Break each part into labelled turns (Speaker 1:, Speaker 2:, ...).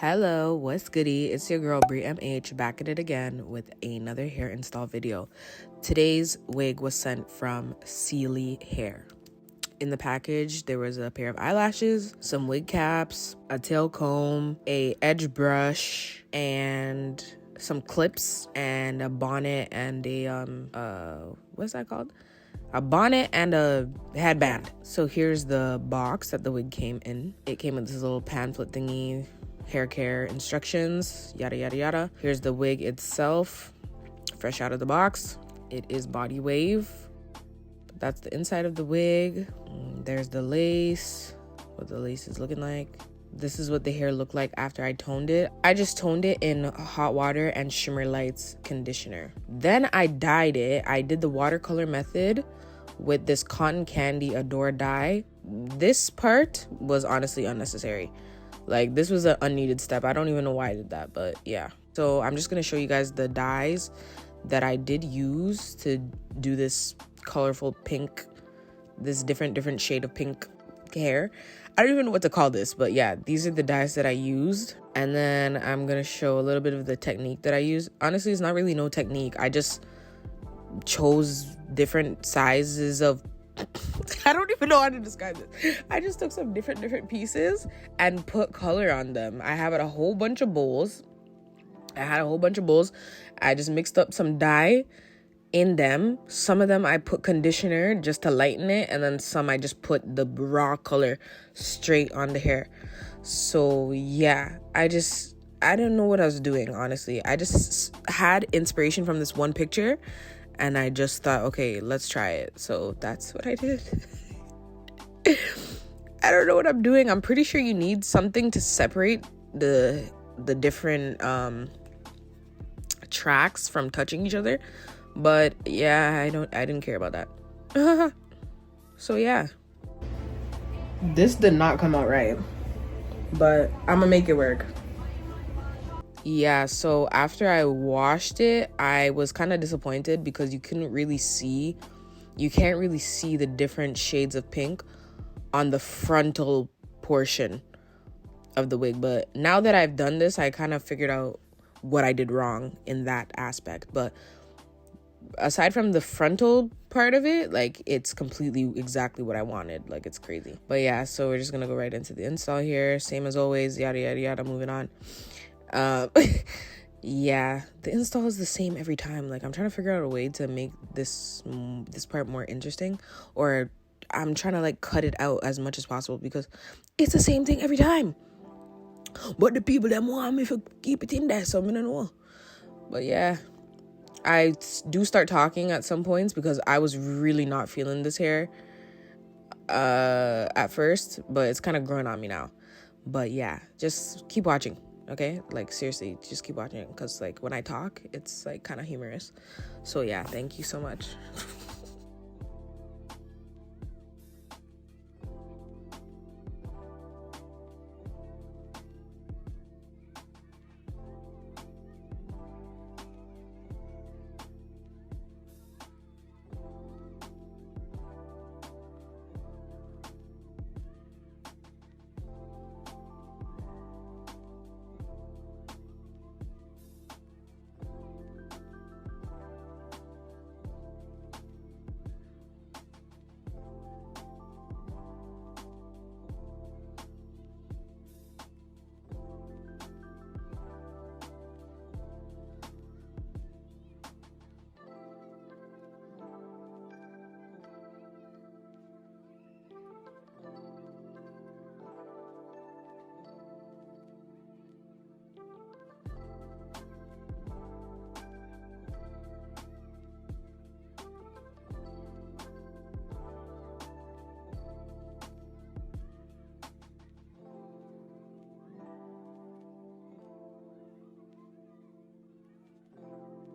Speaker 1: Hello, what's goody? It's your girl 𝐅𝐸 back at it again with another hair install video. Today's wig was sent from Celie Hair. In the package, there was a pair of eyelashes, some wig caps, a tail comb, a edge brush, and some clips, and a bonnet and a what's that called? A bonnet and a headband. So here's the box that the wig came in. It came with this little pamphlet thingy, hair care instructions, yada yada yada. Here's the wig itself, fresh out of the box. It is body wave. That's the inside of the wig. There's the lace, what the lace is looking like. This is what the hair looked like after I toned it. I just toned it in hot water and Shimmer Lights conditioner. Then I dyed it. I did the watercolor method with this cotton candy Adore dye. This part was honestly unnecessary. Like, this was an unneeded step. I don't even know why I did that, but yeah. So I'm just gonna show you guys the dyes that I did use to do this colorful pink, this different shade of pink hair. I don't even know what to call this, but yeah, these are the dyes that I used. And then I'm gonna show a little bit of the technique that I used. Honestly, it's not really no technique. I just chose different sizes of I don't even know how to describe this. I just took some different pieces and put color on them. I have a whole bunch of bowls. I just mixed up some dye in them. Some of them I put conditioner just to lighten it, and then some I just put the raw color straight on the hair. So yeah, I don't know what I was doing, honestly. I just had inspiration from this one picture and I just thought, okay, let's try it. So that's what I did. I don't know what I'm doing. I'm pretty sure you need something to separate the different tracks from touching each other. But yeah, I didn't care about that. So yeah. This did not come out right, but I'm gonna make it work. Yeah, so after I washed it, I was kind of disappointed because you can't really see the different shades of pink on the frontal portion of the wig. But now that I've done this, I kind of figured out what I did wrong in that aspect. But aside from the frontal part of it, like, it's completely exactly what I wanted. Like, it's crazy. But yeah, so we're just gonna go right into the install here. Same as always, yada yada yada, moving on. Yeah, the install is the same every time. Like, I'm trying to figure out a way to make this part more interesting, or I'm trying to like cut it out as much as possible because it's the same thing every time. But the people that want me to keep it in there, so I don't know. But yeah, I do start talking at some points because I was really not feeling this hair at first, but it's kind of growing on me now. But yeah, just keep watching. Okay, like, seriously, just keep watching it because, like, when I talk, it's like kind of humorous. So yeah, thank you so much.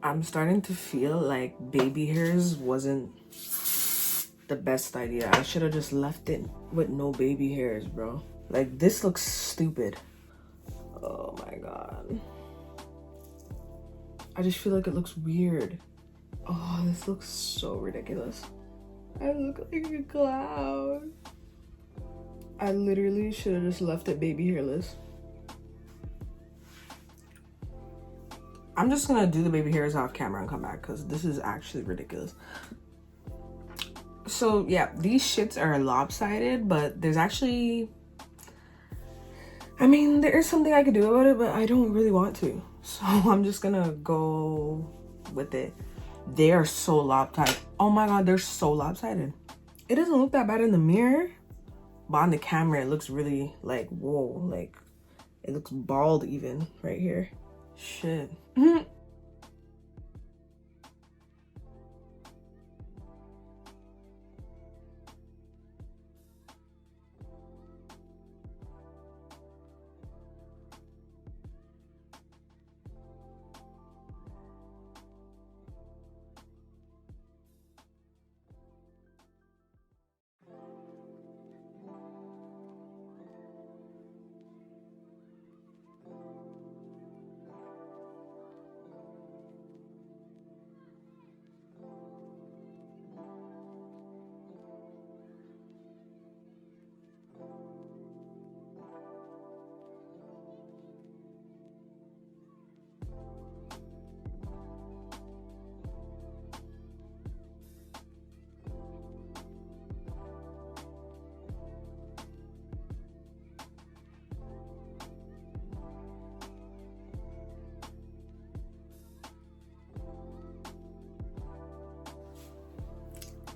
Speaker 1: I'm starting to feel like baby hairs wasn't the best idea. I should have just left it with no baby hairs, bro. Like, this looks stupid. Oh my god. I just feel like it looks weird. Oh, this looks so ridiculous. I look like a clown. I literally should have just left it baby hairless. I'm just gonna do the baby hairs off camera and come back because this is actually ridiculous. So yeah, these shits are lopsided, but there's actually, I mean, there is something I could do about it, but I don't really want to. So I'm just gonna go with it. They are so lopsided. Oh my God, they're so lopsided. It doesn't look that bad in the mirror, but on the camera, it looks really like, whoa, like it looks bald even right here. Shit.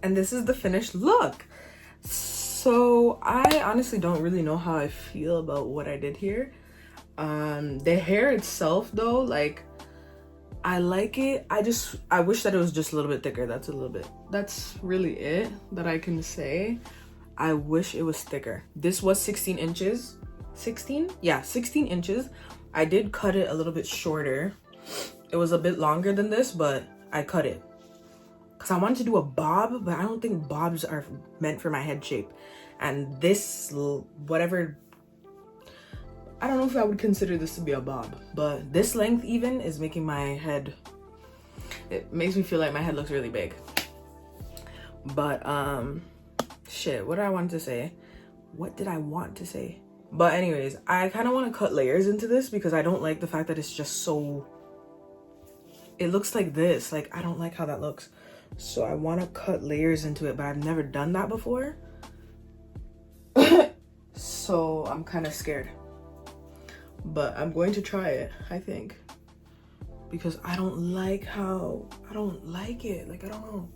Speaker 1: And this is the finished look. So I honestly don't really know how I feel about what I did here. The hair itself though, like, I like it. I wish that it was just a little bit thicker. That's really it that I can say. I wish it was thicker. This was 16 inches. 16? Yeah, 16 inches. I did cut it a little bit shorter. It was a bit longer than this, but I cut it. Because I wanted to do a bob, but I don't think bobs are meant for my head shape. And this, whatever, I don't know if I would consider this to be a bob, but this length even is making my head, it makes me feel like my head looks really big. But, shit, what did I want to say? What did I want to say? But anyways, I kind of want to cut layers into this because I don't like the fact that it's just so, it looks like this. Like, I don't like how that looks. So I want to cut layers into it, but I've never done that before. So I'm kind of scared. But I'm going to try it, I think. Because I don't like it. Like, I don't know.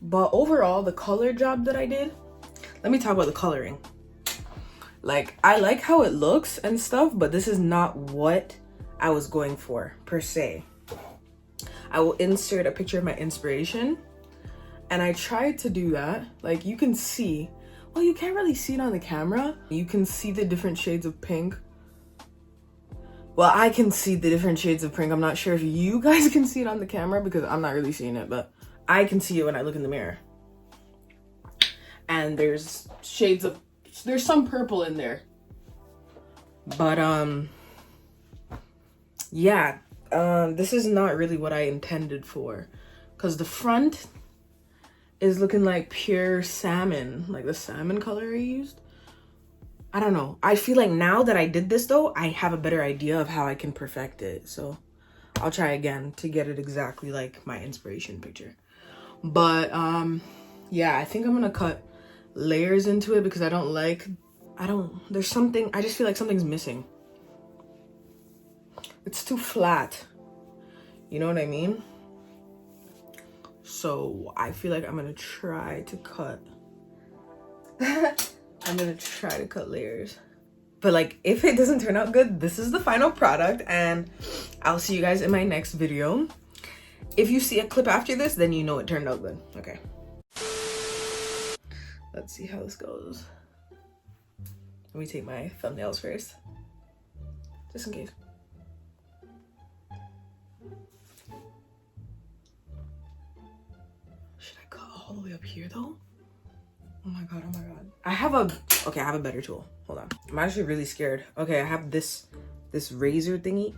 Speaker 1: But overall, the color job that I did, let me talk about the coloring. Like, I like how it looks and stuff, but this is not what I was going for, per se. I will insert a picture of my inspiration. And I tried to do that. Like, you can see, well, you can't really see it on the camera. You can see the different shades of pink. Well, I can see the different shades of pink. I'm not sure if you guys can see it on the camera because I'm not really seeing it, but I can see it when I look in the mirror. And there's shades of, there's some purple in there. But, yeah. This is not really what I intended for, because the front is looking like pure salmon, like the salmon color I used. I don't know. I feel like now that I did this though, I have a better idea of how I can perfect it. So I'll try again to get it exactly like my inspiration picture. But yeah, I think I'm gonna cut layers into it because I just feel like something's missing. It's too flat. You know what I mean? So I feel like I'm gonna try to cut. I'm gonna try to cut layers. But like, if it doesn't turn out good, this is the final product and I'll see you guys in my next video. If you see a clip after this, then you know it turned out good. Okay. Let's see how this goes. Let me take my thumbnails first, just in case. Should I cut all the way up here though? Oh my god, oh my god. I have a better tool. Hold on. I'm actually really scared. Okay, I have this razor thingy.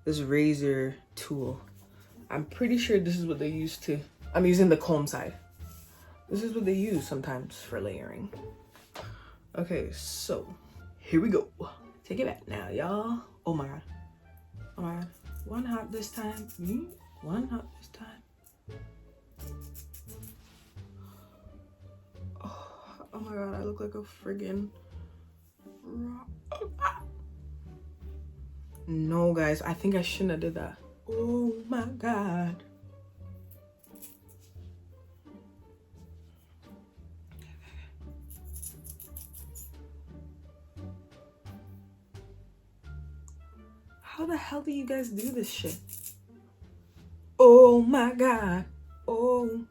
Speaker 1: This razor tool. I'm pretty sure this is what they use to, I'm using the comb side. This is what they use sometimes for layering. Okay, so here we go. Take it back now, y'all. Oh my god. Oh my god. One hot this time. One hot this time. Oh my god, I look like a friggin' rock. No, guys, I think I shouldn't have did that. Oh my god. How the hell do you guys do this shit? Oh my god. Oh.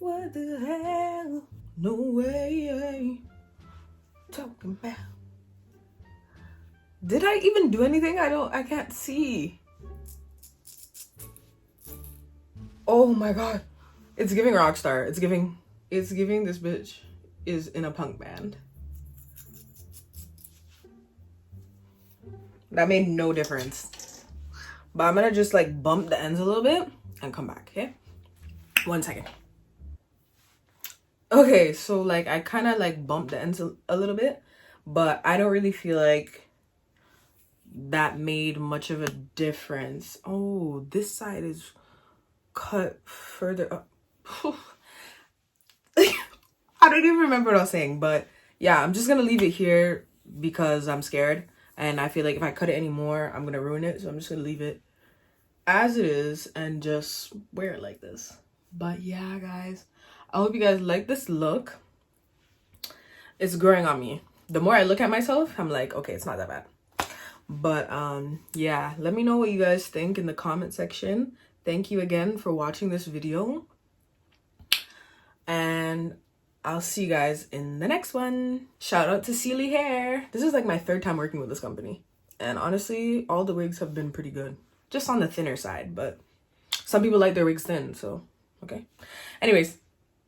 Speaker 1: What the hell? No way. Talking about. Did I even do anything? I can't see. Oh my god. It's giving Rockstar. It's giving this bitch is in a punk band. That made no difference. But I'm gonna just like bump the ends a little bit and come back, okay? 1 second. Okay, so like I kind of like bumped the ends a little bit, but I don't really feel like that made much of a difference. Oh, this side is cut further up. I don't even remember what I was saying, but yeah, I'm just gonna leave it here because I'm scared. And I feel like if I cut it anymore, I'm going to ruin it. So I'm just going to leave it as it is and just wear it like this. But yeah, guys, I hope you guys like this look. It's growing on me. The more I look at myself, I'm like, okay, it's not that bad. But yeah, let me know what you guys think in the comment section. Thank you again for watching this video. And I'll see you guys in the next one. Shout out to Celie Hair. This is like my 3rd time working with this company. And honestly, all the wigs have been pretty good. Just on the thinner side, but some people like their wigs thin, so okay. Anyways,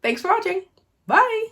Speaker 1: thanks for watching. Bye.